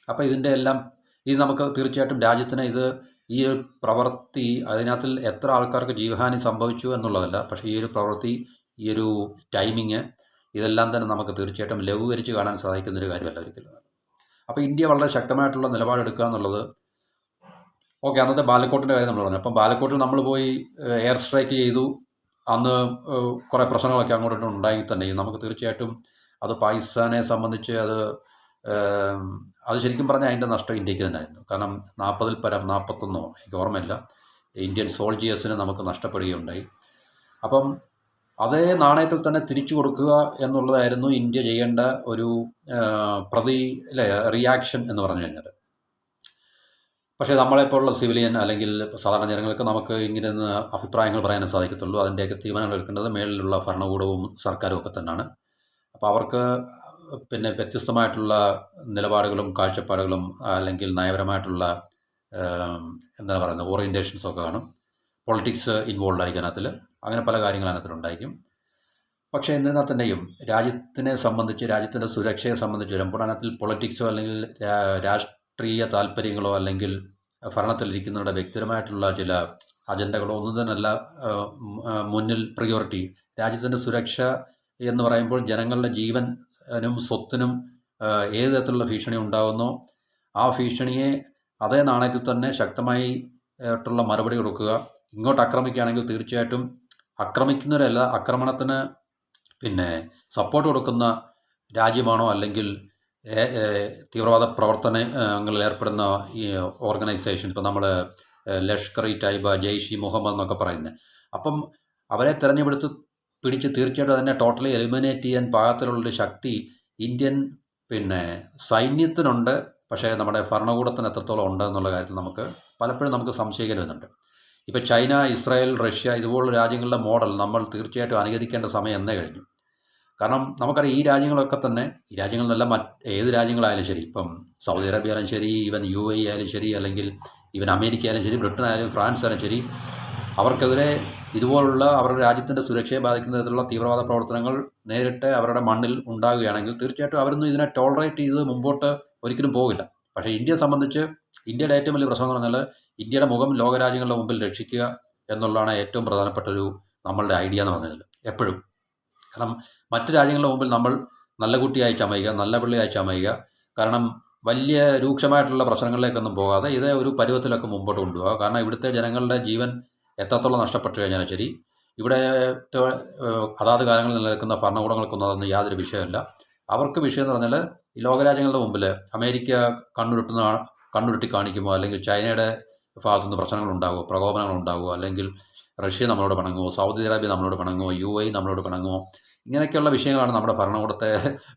അപ്പോൾ ഇത് നമുക്ക് തീർച്ചയായിട്ടും രാജ്യത്തിന് ഈ ഒരു പ്രവൃത്തി അതിനകത്തിൽ എത്ര ആൾക്കാർക്ക് ജീവഹാനി സംഭവിച്ചു എന്നുള്ളതല്ല, പക്ഷേ ഈ ഒരു പ്രവൃത്തി, ഈ ഒരു ടൈമിങ്, ഇതെല്ലാം തന്നെ നമുക്ക് തീർച്ചയായിട്ടും ലഘൂകരിച്ച് കാണാൻ സാധിക്കുന്നൊരു കാര്യമല്ല ഒരിക്കലും. അപ്പോൾ ഇന്ത്യ വളരെ ശക്തമായിട്ടുള്ള നിലപാടെടുക്കുക എന്നുള്ളത് ഓക്കെ. അന്നത്തെ ബാലക്കോട്ടിൻ്റെ കാര്യം നമ്മൾ പറഞ്ഞു. അപ്പം ബാലക്കോട്ടിൽ നമ്മൾ പോയി എയർ സ്ട്രൈക്ക് ചെയ്തു. അന്ന് കുറേ പ്രശ്നങ്ങളൊക്കെ അങ്ങോട്ടും ഉണ്ടായി തന്നെയും നമുക്ക് തീർച്ചയായിട്ടും അത് പാകിസ്ഥാനെ സംബന്ധിച്ച് അത് ശരിക്കും പറഞ്ഞാൽ അതിൻ്റെ നഷ്ടം ഇന്ത്യക്ക് തന്നെ ആയിരുന്നു. കാരണം 40-ൽ പരം 41 എനിക്ക് ഓർമ്മയില്ല ഇന്ത്യൻ സോൾജിയേഴ്സിനെ നമുക്ക് നഷ്ടപ്പെടുകയുണ്ടായി. അപ്പം അതേ നാണയത്തിൽ തന്നെ തിരിച്ചു കൊടുക്കുക എന്നുള്ളതായിരുന്നു ഇന്ത്യ ചെയ്യേണ്ട ഒരു റിയാക്ഷൻ എന്ന് പറഞ്ഞു കഴിഞ്ഞാൽ. പക്ഷേ നമ്മളെപ്പോലുള്ള സിവിലിയൻ അല്ലെങ്കിൽ സാധാരണ ജനങ്ങൾക്ക് നമുക്ക് ഇങ്ങനെ അഭിപ്രായങ്ങൾ പറയാനേ സാധിക്കത്തുള്ളൂ. അതിൻ്റെയൊക്കെ തീരുമാനങ്ങൾ എടുക്കേണ്ടത് മേളിലുള്ള ഭരണകൂടവും സർക്കാരും ഒക്കെ തന്നെയാണ്. അപ്പോൾ അവർക്ക് പിന്നെ വ്യത്യസ്തമായിട്ടുള്ള നിലപാടുകളും കാഴ്ചപ്പാടുകളും അല്ലെങ്കിൽ നയപരമായിട്ടുള്ള എന്താണ് പറയുന്നത് ഓറിയൻറ്റേഷൻസൊക്കെ കാണും. പൊളിറ്റിക്സ് ഇൻവോൾവ് ആയിരിക്കും അതിനകത്തിൽ. അങ്ങനെ പല കാര്യങ്ങളും അതിനകത്തിലുണ്ടായിരിക്കും. പക്ഷേ എന്നിരുന്നാൽ തന്നെയും രാജ്യത്തിനെ സംബന്ധിച്ച് രാജ്യത്തിൻ്റെ സുരക്ഷയെ സംബന്ധിച്ച് വരുമ്പോൾ അതിനകത്തിൽ പൊളിറ്റിക്സോ അല്ലെങ്കിൽ രാഷ്ട്രീയ താല്പര്യങ്ങളോ അല്ലെങ്കിൽ ഭരണത്തിലിരിക്കുന്നവരുടെ വ്യക്തിപരമായിട്ടുള്ള ചില അജണ്ടകളോ ഒന്നും തന്നെയല്ല മുന്നിൽ പ്രിയോറിറ്റി. രാജ്യത്തിൻ്റെ സുരക്ഷ എന്ന് പറയുമ്പോൾ ജനങ്ങളുടെ ജീവനും സ്വത്തിനും ഏത് തരത്തിലുള്ള ഭീഷണി ഉണ്ടാകുന്നോ ആ ഭീഷണിയെ അതേ നാണയത്തിൽ തന്നെ ശക്തമായി ആയിട്ടുള്ള മറുപടി കൊടുക്കുക. ഇങ്ങോട്ട് ആക്രമിക്കുകയാണെങ്കിൽ തീർച്ചയായിട്ടും ആക്രമിക്കുന്നവരല്ല, ആക്രമണത്തിന് പിന്നെ സപ്പോർട്ട് കൊടുക്കുന്ന രാജ്യമാണോ അല്ലെങ്കിൽ തീവ്രവാദ പ്രവർത്തനങ്ങളിൽ ഏർപ്പെടുന്ന ഈ ഓർഗനൈസേഷൻ, ഇപ്പോൾ നമ്മൾ ലഷ്കർ ഇ തൈബ, ജെയ്ഷ് ഇ മുഹമ്മദ് എന്നൊക്കെ പറയുന്നത്, അപ്പം അവരെ തിരഞ്ഞെടുത്ത് പിടിച്ച് തീർച്ചയായിട്ടും അതിനെ ടോട്ടലി എലിമിനേറ്റ് ചെയ്യാൻ പാകത്തിലുള്ളൊരു ശക്തി ഇന്ത്യൻ പിന്നെ സൈന്യത്തിനുണ്ട്. പക്ഷേ നമ്മുടെ ഭരണകൂടത്തിന് എത്രത്തോളം ഉണ്ട് എന്നുള്ള കാര്യത്തിൽ പലപ്പോഴും നമുക്ക് സംശയിക്കേണ്ടി വരുന്നുണ്ട്. ഇപ്പോൾ ചൈന, ഇസ്രായേൽ, റഷ്യ ഇതുപോലുള്ള രാജ്യങ്ങളുടെ മോഡൽ നമ്മൾ തീർച്ചയായിട്ടും അനുകരിക്കേണ്ട സമയം എന്നേ കഴിഞ്ഞു. കാരണം നമുക്കറിയാം ഈ രാജ്യങ്ങളൊക്കെ തന്നെ, ഈ രാജ്യങ്ങളെന്നല്ല ഏത് രാജ്യങ്ങളായാലും ശരി, ഇപ്പം സൗദി അറേബ്യ ആയാലും ശരി, ഈവൻ UAE ആയാലും ശരി, അല്ലെങ്കിൽ ഈവൻ അമേരിക്ക ആയാലും ശരി, ബ്രിട്ടൻ ആയാലും ഫ്രാൻസ് ആയാലും ശരി, അവർക്കെതിരെ ഇതുപോലുള്ള അവരുടെ രാജ്യത്തിൻ്റെ സുരക്ഷയെ ബാധിക്കുന്ന തരത്തിലുള്ള തീവ്രവാദ പ്രവർത്തനങ്ങൾ നേരിട്ട് അവരുടെ മണ്ണിൽ ഉണ്ടാകുകയാണെങ്കിൽ തീർച്ചയായിട്ടും അവരൊന്നും ഇതിനെ ടോളറേറ്റ് ചെയ്ത് മുമ്പോട്ട് ഒരിക്കലും പോകില്ല. പക്ഷേ ഇന്ത്യയെ സംബന്ധിച്ച് ഇന്ത്യയുടെ ഏറ്റവും വലിയ പ്രശ്നം എന്ന് പറഞ്ഞാൽ ഇന്ത്യയുടെ മുഖം ലോകരാജ്യങ്ങളുടെ മുമ്പിൽ രക്ഷിക്കുക എന്നുള്ളതാണ് ഏറ്റവും പ്രധാനപ്പെട്ട നമ്മളുടെ ഐഡിയ എന്ന് പറഞ്ഞാൽ എപ്പോഴും. കാരണം മറ്റ് രാജ്യങ്ങളുടെ മുമ്പിൽ നമ്മൾ നല്ല കുട്ടിയായി ചമയുക, നല്ല പിള്ളിയായി ചമയുക. കാരണം വലിയ രൂക്ഷമായിട്ടുള്ള പ്രശ്നങ്ങളിലേക്കൊന്നും പോകാതെ ഇതേ ഒരു പരുവത്തിലൊക്കെ മുമ്പോട്ട് കൊണ്ടുപോകുക. കാരണം ഇവിടുത്തെ ജനങ്ങളുടെ ജീവൻ എത്രത്തോളം നഷ്ടപ്പെട്ടു കഴിഞ്ഞാലും ശരി, ഇവിടെ അതാത് കാലങ്ങളിൽ നിലനിൽക്കുന്ന ഭരണകൂടങ്ങൾക്കൊന്നും അതൊന്നും യാതൊരു വിഷയമല്ല. അവർക്ക് വിഷയം എന്ന് പറഞ്ഞാൽ ഈ ലോകരാജ്യങ്ങളുടെ മുമ്പിൽ അമേരിക്ക കണ്ണുരുട്ടി കാണിക്കുമോ, അല്ലെങ്കിൽ ചൈനയുടെ ഭാഗത്തുനിന്ന് പ്രശ്നങ്ങൾ ഉണ്ടാകുമോ, പ്രകോപനങ്ങൾ ഉണ്ടാകുമോ, അല്ലെങ്കിൽ റഷ്യ നമ്മളോട് പിണങ്ങുമോ, സൗദി അറേബ്യ നമ്മളോട് പിണങ്ങുമോ, UAE നമ്മളോട് പിണങ്ങുമോ, ഇങ്ങനെയൊക്കെയുള്ള വിഷയങ്ങളാണ് നമ്മുടെ ഭരണകൂടത്തെ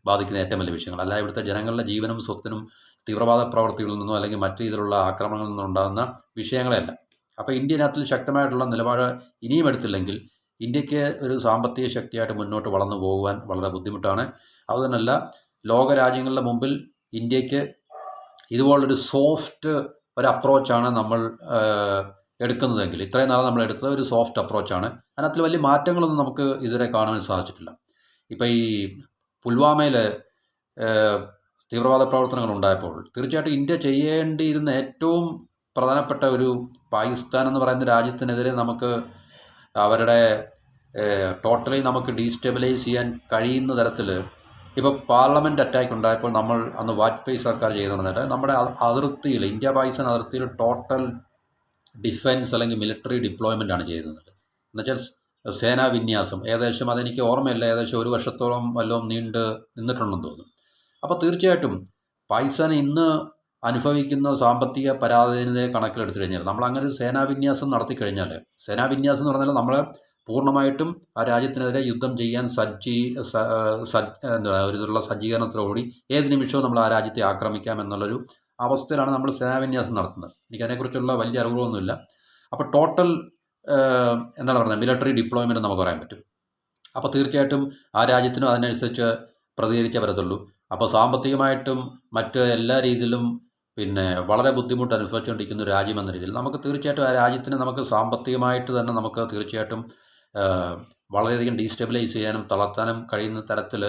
ബാധിക്കുന്ന ഏറ്റവും വലിയ വിഷയങ്ങൾ. അല്ല ഇവിടുത്തെ ജനങ്ങളുടെ ജീവനും സ്വത്തിനും തീവ്രവാദ പ്രവർത്തികളിൽ നിന്നോ അല്ലെങ്കിൽ മറ്റു രീതിയിലുള്ള ആക്രമണങ്ങളിൽ നിന്നോ ഉണ്ടാകുന്ന വിഷയങ്ങളെയല്ല. അപ്പോൾ ഇന്ത്യനകത്തിൽ ശക്തമായിട്ടുള്ള നിലപാട് ഇനിയും എടുത്തില്ലെങ്കിൽ ഇന്ത്യക്ക് ഒരു സാമ്പത്തിക ശക്തിയായിട്ട് മുന്നോട്ട് വളർന്നു പോകുവാൻ വളരെ ബുദ്ധിമുട്ടാണ്. അതുതന്നെയല്ല ലോകരാജ്യങ്ങളുടെ മുമ്പിൽ ഇന്ത്യക്ക് ഇതുപോലൊരു സോഫ്റ്റ് ഒരു അപ്രോച്ചാണ് നമ്മൾ എടുക്കുന്നതെങ്കിൽ, ഇത്രയും നാളെ നമ്മൾ എടുത്തത് ഒരു സോഫ്റ്റ് അപ്രോച്ചാണ്. അതിനകത്തിൽ വലിയ മാറ്റങ്ങളൊന്നും നമുക്ക് ഇതുവരെ കാണാൻ സാധിച്ചിട്ടില്ല. ഇപ്പോൾ ഈ പുൽവാമയിൽ തീവ്രവാദ പ്രവർത്തനങ്ങൾ ഉണ്ടായപ്പോൾ തീർച്ചയായിട്ടും ഇന്ത്യ ചെയ്യേണ്ടിയിരുന്ന ഏറ്റവും പ്രധാനപ്പെട്ട ഒരു പാകിസ്ഥാൻ എന്ന് പറയുന്ന രാജ്യത്തിനെതിരെ നമുക്ക് അവരുടെ ടോട്ടലി നമുക്ക് ഡീസ്റ്റെബിലൈസ് ചെയ്യാൻ കഴിയുന്ന തരത്തിൽ ഇപ്പോൾ പാർലമെൻറ്റ് അറ്റാക്ക് ഉണ്ടായപ്പോൾ നമ്മൾ അന്ന് വാജ്പേയി സർക്കാർ ചെയ്തെന്ന് പറഞ്ഞാൽ നമ്മുടെ അതിർത്തിയിൽ, ഇന്ത്യ പാകിസ്ഥാൻ അതിർത്തിയിൽ ടോട്ടൽ ഡിഫെൻസ് അല്ലെങ്കിൽ മിലിറ്ററി ഡിപ്ലോയ്മെൻ്റ് ആണ് ചെയ്യുന്നത്. എന്നുവെച്ചാൽ സേനാ വിന്യാസം ഏകദേശം അതെനിക്ക് ഓർമ്മയില്ല, ഏകദേശം 1 വർഷത്തോളം വല്ലതും നിന്നിട്ടുണ്ടെന്ന് തോന്നുന്നു. അപ്പോൾ തീർച്ചയായിട്ടും പാകിസ്ഥാൻ ഇന്ന് അനുഭവിക്കുന്ന സാമ്പത്തിക പരാധീനതയെ കണക്കിലെടുത്തു കഴിഞ്ഞാൽ നമ്മൾ അങ്ങനെ ഒരു സേനാവിന്യാസം നടത്തി കഴിഞ്ഞാൽ, സേനാവിന്യാസം എന്ന് പറഞ്ഞാൽ നമ്മൾ പൂർണ്ണമായിട്ടും ആ രാജ്യത്തിനെതിരെ യുദ്ധം ചെയ്യാൻ ഒരു സജ്ജീകരണത്തോടുകൂടി ഏത് നിമിഷവും നമ്മൾ ആ രാജ്യത്തെ ആക്രമിക്കാം എന്നുള്ളൊരു അവസ്ഥയിലാണ് നമ്മൾ സേനാവിന്യാസം നടത്തുന്നത്. എനിക്കതിനെക്കുറിച്ചുള്ള വലിയ അറിവുകളൊന്നുമില്ല. അപ്പോൾ ടോട്ടൽ എന്താണ് പറയുന്നത് മിലിറ്ററി ഡിപ്ലോയ്മെൻറ്റ് നമുക്ക് പറയാൻ പറ്റും. അപ്പോൾ തീർച്ചയായിട്ടും ആ രാജ്യത്തിനും അതിനനുസരിച്ച് പ്രതികരിച്ചേ വരത്തുള്ളൂ. അപ്പോൾ സാമ്പത്തികമായിട്ടും മറ്റ് എല്ലാ രീതിയിലും പിന്നെ വളരെ ബുദ്ധിമുട്ട് അനുഭവിച്ചുകൊണ്ടിരിക്കുന്ന ഒരു രാജ്യമെന്ന രീതിയിൽ നമുക്ക് തീർച്ചയായിട്ടും ആ രാജ്യത്തിന് നമുക്ക് സാമ്പത്തികമായിട്ട് തന്നെ നമുക്ക് തീർച്ചയായിട്ടും വളരെയധികം ഡീസ്റ്റെബിലൈസ് ചെയ്യാനും തളർത്താനും കഴിയുന്ന തരത്തിൽ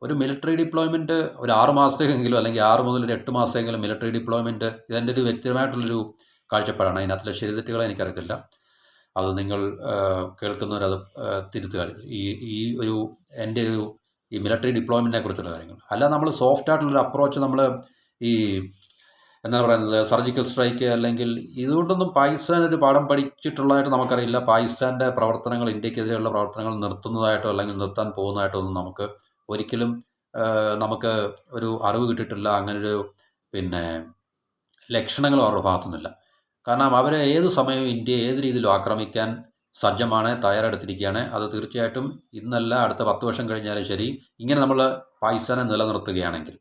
ഒരു മിലിറ്ററി ഡിപ്ലോയ്മെൻറ്റ് ഒരു 6 മാസത്തേക്കെങ്കിലും അല്ലെങ്കിൽ 6 മുതൽ 8 മാസത്തെങ്കിലും മിലിറ്ററി ഡിപ്ലോയ്മെൻറ്റ് ഇതെൻ്റെ ഒരു വ്യക്തിപരമായിട്ടുള്ളൊരു കാഴ്ചപ്പാടാണ്. അതിനകത്തുള്ള ശരിതെറ്റുകളെ എനിക്കറിയത്തില്ല. അത് നിങ്ങൾ കേൾക്കുന്നവരത് തിരുത്തുക. ഈ ഒരു എൻ്റെ ഈ മിലിറ്ററി ഡിപ്ലോയ്മെൻറ്റിനെ കുറിച്ചുള്ള കാര്യങ്ങൾ അല്ല, നമ്മൾ സോഫ്റ്റ് ആയിട്ടുള്ളൊരു അപ്രോച്ച് നമ്മൾ ഈ എന്താണ് പറയുന്നത് സർജിക്കൽ സ്ട്രൈക്ക് അല്ലെങ്കിൽ ഇതുകൊണ്ടൊന്നും പാകിസ്ഥാൻ ഒരു പാഠം പഠിച്ചിട്ടുള്ളതായിട്ട് നമുക്കറിയില്ല. പാകിസ്ഥാൻ്റെ പ്രവർത്തനങ്ങൾ, ഇന്ത്യക്കെതിരെയുള്ള പ്രവർത്തനങ്ങൾ നിർത്തുന്നതായിട്ടോ അല്ലെങ്കിൽ നിർത്താൻ പോകുന്നതായിട്ടോ ഒന്നും നമുക്ക് ഒരിക്കലും നമുക്ക് ഒരു അറിവ് കിട്ടിയിട്ടില്ല. അങ്ങനൊരു പിന്നെ ലക്ഷണങ്ങൾ അവരുടെ ഭാഗത്തുനിന്നില്ല. കാരണം അവർ ഏത് സമയവും ഇന്ത്യയെ ഏത് രീതിയിലും ആക്രമിക്കാൻ സജ്ജമാണ്, തയ്യാറെടുത്തിരിക്കുകയാണ്. അത് തീർച്ചയായിട്ടും ഇന്നല്ല, അടുത്ത 10 വർഷം കഴിഞ്ഞാലും ശരി, ഇങ്ങനെ നമ്മൾ പാകിസ്ഥാനെ നിലനിർത്തുകയാണെങ്കിൽ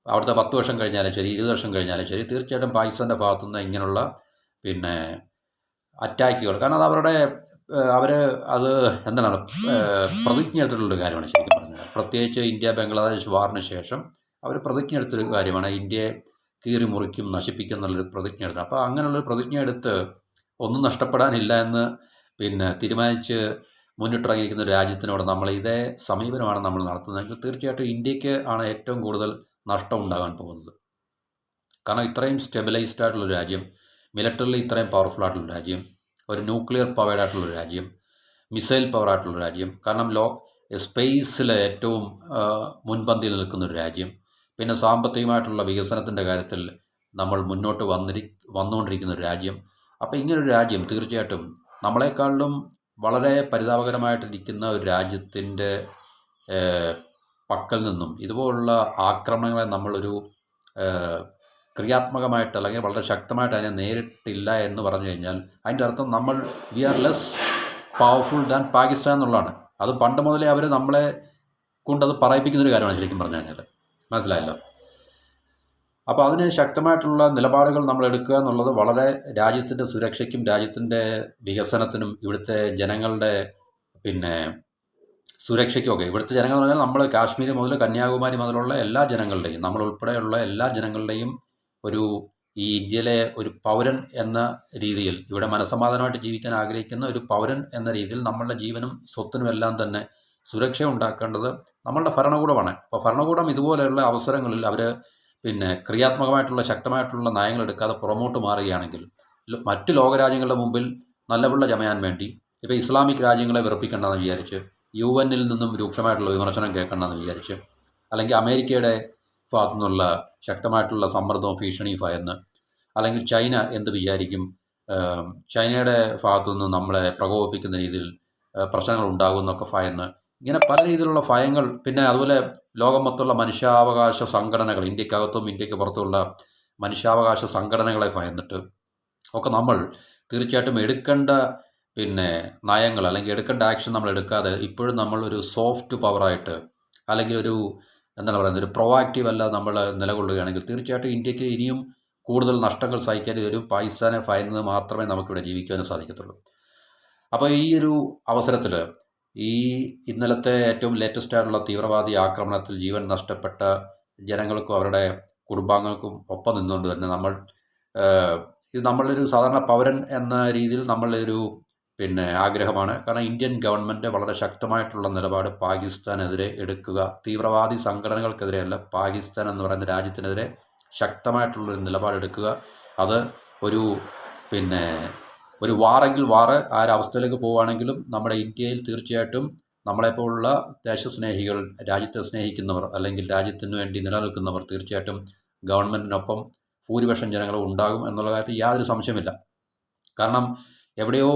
അവിടുത്തെ 10 വർഷം കഴിഞ്ഞാലും ശരി, 20 വർഷം കഴിഞ്ഞാലും ശരി, തീർച്ചയായിട്ടും പാകിസ്ഥാൻ്റെ ഭാഗത്തുനിന്ന് ഇങ്ങനെയുള്ള അറ്റാക്കുകൾ, കാരണം അത് അവർ അത് എന്താണ് പ്രതിജ്ഞ എടുത്തിട്ടുള്ളൊരു കാര്യമാണ് ശരിക്കും പറഞ്ഞത്. പ്രത്യേകിച്ച് ഇന്ത്യ ബംഗ്ലാദേശ് വാറിന് ശേഷം അവർ പ്രതിജ്ഞ എടുത്തൊരു കാര്യമാണ്, ഇന്ത്യയെ കീറി മുറിക്കും, നശിപ്പിക്കും എന്നുള്ളൊരു പ്രതിജ്ഞ എടുത്തത്. അപ്പോൾ അങ്ങനെയുള്ളൊരു പ്രതിജ്ഞ എടുത്ത് ഒന്നും നഷ്ടപ്പെടാനില്ല എന്ന് തീരുമാനിച്ച് മുന്നിട്ടിറങ്ങിയിരിക്കുന്ന ഒരു രാജ്യത്തിനോട് നമ്മൾ ഇതേ സമീപനമാണ് നമ്മൾ നടത്തുന്നതെങ്കിൽ തീർച്ചയായിട്ടും ഇന്ത്യക്ക് ആണ് ഏറ്റവും കൂടുതൽ നഷ്ടം ഉണ്ടാകാൻ പോകുന്നത്. കാരണം ഇത്രയും സ്റ്റെബിലൈസ്ഡ് ആയിട്ടുള്ളൊരു രാജ്യം, മിലിറ്ററിലി ഇത്രയും പവർഫുൾ ആയിട്ടുള്ള രാജ്യം, ഒരു ന്യൂക്ലിയർ പവേർഡ് ആയിട്ടുള്ള രാജ്യം, മിസൈൽ പവർ ആയിട്ടുള്ള രാജ്യം, കാരണം സ്പേസിൽ ഏറ്റവും മുൻപന്തിയിൽ നിൽക്കുന്നൊരു രാജ്യം, പിന്നെ സാമ്പത്തികമായിട്ടുള്ള വികസനത്തിൻ്റെ കാര്യത്തിൽ നമ്മൾ മുന്നോട്ട് വന്നുകൊണ്ടിരിക്കുന്ന ഒരു രാജ്യം. അപ്പോൾ ഇങ്ങനൊരു രാജ്യം തീർച്ചയായിട്ടും നമ്മളെക്കാളിലും വളരെ പരിതാപകരമായിട്ടിരിക്കുന്ന ഒരു രാജ്യത്തിൻ്റെ പക്കൽ നിന്നും ഇതുപോലുള്ള ആക്രമണങ്ങളെ നമ്മളൊരു ക്രിയാത്മകമായിട്ട് അല്ലെങ്കിൽ വളരെ ശക്തമായിട്ട് അതിനെ നേരിട്ടില്ല എന്ന് പറഞ്ഞു കഴിഞ്ഞാൽ അതിൻ്റെ അർത്ഥം we are less powerful than Pakistan എന്നുള്ളതാണ്. അത് പണ്ട് മുതലേ അവർ നമ്മളെ കൊണ്ടത് പറയിപ്പിക്കുന്നൊരു കാര്യമാണ് ശരിക്കും പറഞ്ഞു കഴിഞ്ഞാൽ. മനസ്സിലായല്ലോ? അപ്പോൾ അതിന് ശക്തമായിട്ടുള്ള നിലപാടുകൾ നമ്മൾ എടുക്കുക എന്നുള്ളത് വളരെ രാജ്യത്തിൻ്റെ സുരക്ഷയ്ക്കും രാജ്യത്തിൻ്റെ വികസനത്തിനും ഇവിടുത്തെ ജനങ്ങളുടെ സുരക്ഷയ്ക്കുമൊക്കെ, ഇവിടുത്തെ ജനങ്ങൾ എന്ന് പറഞ്ഞാൽ നമ്മൾ കാശ്മീർ മുതൽ കന്യാകുമാരി മുതലുള്ള എല്ലാ ജനങ്ങളുടെയും, നമ്മൾ ഉൾപ്പെടെയുള്ള എല്ലാ ജനങ്ങളുടെയും ഈ ഇന്ത്യയിലെ ഒരു പൗരൻ എന്ന രീതിയിൽ, ഇവിടെ മനസ്സമാധാനമായിട്ട് ജീവിക്കാൻ ആഗ്രഹിക്കുന്ന ഒരു പൗരൻ എന്ന രീതിയിൽ നമ്മളുടെ ജീവനും സ്വത്തിനും എല്ലാം തന്നെ സുരക്ഷ ഉണ്ടാക്കേണ്ടത് നമ്മളുടെ ഭരണകൂടമാണ്. അപ്പോൾ ഭരണകൂടം ഇതുപോലെയുള്ള അവസരങ്ങളിൽ അവർ ക്രിയാത്മകമായിട്ടുള്ള ശക്തമായിട്ടുള്ള നയങ്ങൾ എടുക്കാതെ പുറമോട്ട് മാറുകയാണെങ്കിൽ മറ്റ് ലോകരാജ്യങ്ങളുടെ മുമ്പിൽ നല്ലപിള്ള ചമയാൻ വേണ്ടി, ഇപ്പോൾ ഇസ്ലാമിക് രാജ്യങ്ങളെ വെറുപ്പിക്കേണ്ടെന്ന് വിചാരിച്ച്, UN നിന്നും രൂക്ഷമായിട്ടുള്ള വിമർശനം കേൾക്കണമെന്ന് വിചാരിച്ച്, അല്ലെങ്കിൽ അമേരിക്കയുടെ ഭാഗത്തു നിന്നുള്ള ശക്തമായിട്ടുള്ള സമ്മർദ്ദവും ഭീഷണിയും ഭയന്ന്, അല്ലെങ്കിൽ ചൈന എന്ത് വിചാരിക്കും, ചൈനയുടെ ഭാഗത്തു നിന്ന് നമ്മളെ പ്രകോപിപ്പിക്കുന്ന രീതിയിൽ പ്രശ്നങ്ങൾ ഉണ്ടാകുമെന്നൊക്കെ ഭയന്ന്, ഇങ്ങനെ പല രീതിയിലുള്ള ഭയങ്ങൾ, പിന്നെ അതുപോലെ ലോകം മൊത്തമുള്ള മനുഷ്യാവകാശ സംഘടനകൾ, ഇന്ത്യക്കകത്തും ഇന്ത്യക്ക് പുറത്തുമുള്ള മനുഷ്യാവകാശ സംഘടനകളെ ഭയന്നിട്ട് ഒക്കെ നമ്മൾ തീർച്ചയായിട്ടും എടുക്കേണ്ട നയങ്ങൾ അല്ലെങ്കിൽ എടുക്കേണ്ട ആക്ഷൻ നമ്മൾ എടുക്കാതെ ഇപ്പോഴും നമ്മളൊരു സോഫ്റ്റ് പവറായിട്ട് അല്ലെങ്കിൽ ഒരു ഒരു പ്രൊവാക്റ്റീവ് അല്ല നമ്മൾ നിലകൊള്ളുകയാണെങ്കിൽ തീർച്ചയായിട്ടും ഇന്ത്യക്ക് ഇനിയും കൂടുതൽ നഷ്ടങ്ങൾ സഹിക്കേണ്ടി വരും. പാകിസ്ഥാനെ ഭയന്ന് മാത്രമേ നമുക്കിവിടെ ജീവിക്കാനും സാധിക്കത്തുള്ളൂ. അപ്പോൾ ഈ ഒരു അവസരത്തിൽ ഇന്നലത്തെ ഏറ്റവും ലേറ്റസ്റ്റ് ആയിട്ടുള്ള തീവ്രവാദി ആക്രമണത്തിൽ ജീവൻ നഷ്ടപ്പെട്ട ജനങ്ങൾക്കും അവരുടെ കുടുംബാംഗങ്ങൾക്കും ഒപ്പം നിന്നുകൊണ്ട് തന്നെ ഇത് നമ്മളൊരു സാധാരണ പൗരൻ എന്ന രീതിയിൽ നമ്മളൊരു ആഗ്രഹമാണ്. കാരണം ഇന്ത്യൻ ഗവൺമെൻറ് വളരെ ശക്തമായിട്ടുള്ള നിലപാട് പാകിസ്ഥാനെതിരെ എടുക്കുക, തീവ്രവാദി സംഘടനകൾക്കെതിരെയല്ല, പാകിസ്ഥാൻ എന്ന് പറയുന്ന രാജ്യത്തിനെതിരെ ശക്തമായിട്ടുള്ളൊരു നിലപാടെടുക്കുക. അത് ഒരു വാറെങ്കിൽ വാറ് ആ ഒരു അവസ്ഥയിലേക്ക് പോവുകയാണെങ്കിലും നമ്മുടെ ഇന്ത്യയിൽ തീർച്ചയായിട്ടും നമ്മളെപ്പോലുള്ള ദേശസ്നേഹികൾ, രാജ്യത്തെ സ്നേഹിക്കുന്നവർ അല്ലെങ്കിൽ രാജ്യത്തിന് വേണ്ടി നിലനിൽക്കുന്നവർ തീർച്ചയായിട്ടും ഗവൺമെൻറ്റിനൊപ്പം ഭൂരിപക്ഷം ജനങ്ങളും ഉണ്ടാകും എന്നുള്ള കാര്യത്തിൽ യാതൊരു സംശയമില്ല. കാരണം എവിടെയോ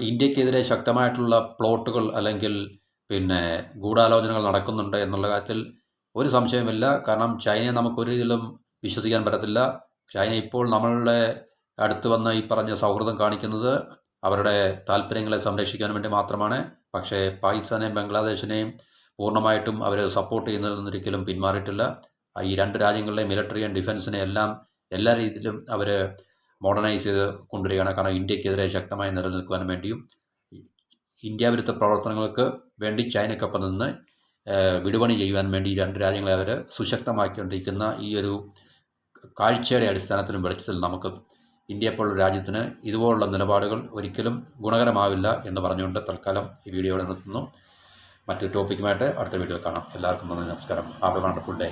ഇന്ത്യക്കെതിരെ ശക്തമായിട്ടുള്ള പ്ലോട്ടുകൾ അല്ലെങ്കിൽ ഗൂഢാലോചനകൾ നടക്കുന്നുണ്ട് എന്നുള്ള കാര്യത്തിൽ ഒരു സംശയമില്ല. കാരണം ചൈനയെ നമുക്കൊരു രീതിയിലും വിശ്വസിക്കാൻ പറ്റത്തില്ല. ചൈന ഇപ്പോൾ നമ്മളുടെ അടുത്ത് വന്ന ഈ പറഞ്ഞ സൗഹൃദം കാണിക്കുന്നത് അവരുടെ താല്പര്യങ്ങളെ സംരക്ഷിക്കാൻ വേണ്ടി മാത്രമാണ്. പക്ഷേ പാകിസ്ഥാനെയും ബംഗ്ലാദേശിനെയും പൂർണ്ണമായിട്ടും അവർ സപ്പോർട്ട് ചെയ്യുന്നതിൽ നിന്നൊരിക്കലും പിന്മാറിയിട്ടില്ല. ഈ രണ്ട് രാജ്യങ്ങളുടെയും മിലിറ്ററി ആൻഡ് ഡിഫൻസിനെ എല്ലാ രീതിയിലും അവർ മോഡേണൈസ് ചെയ്ത് കൊണ്ടുവരികയാണ്. കാരണം ഇന്ത്യക്കെതിരെ ശക്തമായി നിലനിൽക്കുവാൻ വേണ്ടിയും ഇന്ത്യ വിരുദ്ധ പ്രവർത്തനങ്ങൾക്ക് വേണ്ടി ചൈനയ്ക്കൊപ്പം നിന്ന് വിടുപണി ചെയ്യുവാൻ വേണ്ടി ഈ രണ്ട് രാജ്യങ്ങളെ അവർ സുശക്തമാക്കിക്കൊണ്ടിരിക്കുന്ന ഈ ഒരു കാഴ്ചയുടെ അടിസ്ഥാനത്തിലും വെളിച്ചത്തിൽ നമുക്ക് ഇന്ത്യയെപ്പോലുള്ള രാജ്യത്തിന് ഇതുപോലുള്ള നിലപാടുകൾ ഒരിക്കലും ഗുണകരമാവില്ല എന്ന് പറഞ്ഞുകൊണ്ട് തൽക്കാലം ഈ വീഡിയോയുടെ നിർത്തുന്നു. മറ്റൊരു ടോപ്പിക്കുമായിട്ട് അടുത്ത വീഡിയോയിൽ കാണാം. എല്ലാവർക്കും നന്ദി, നമസ്കാരം. Have A wonderful day.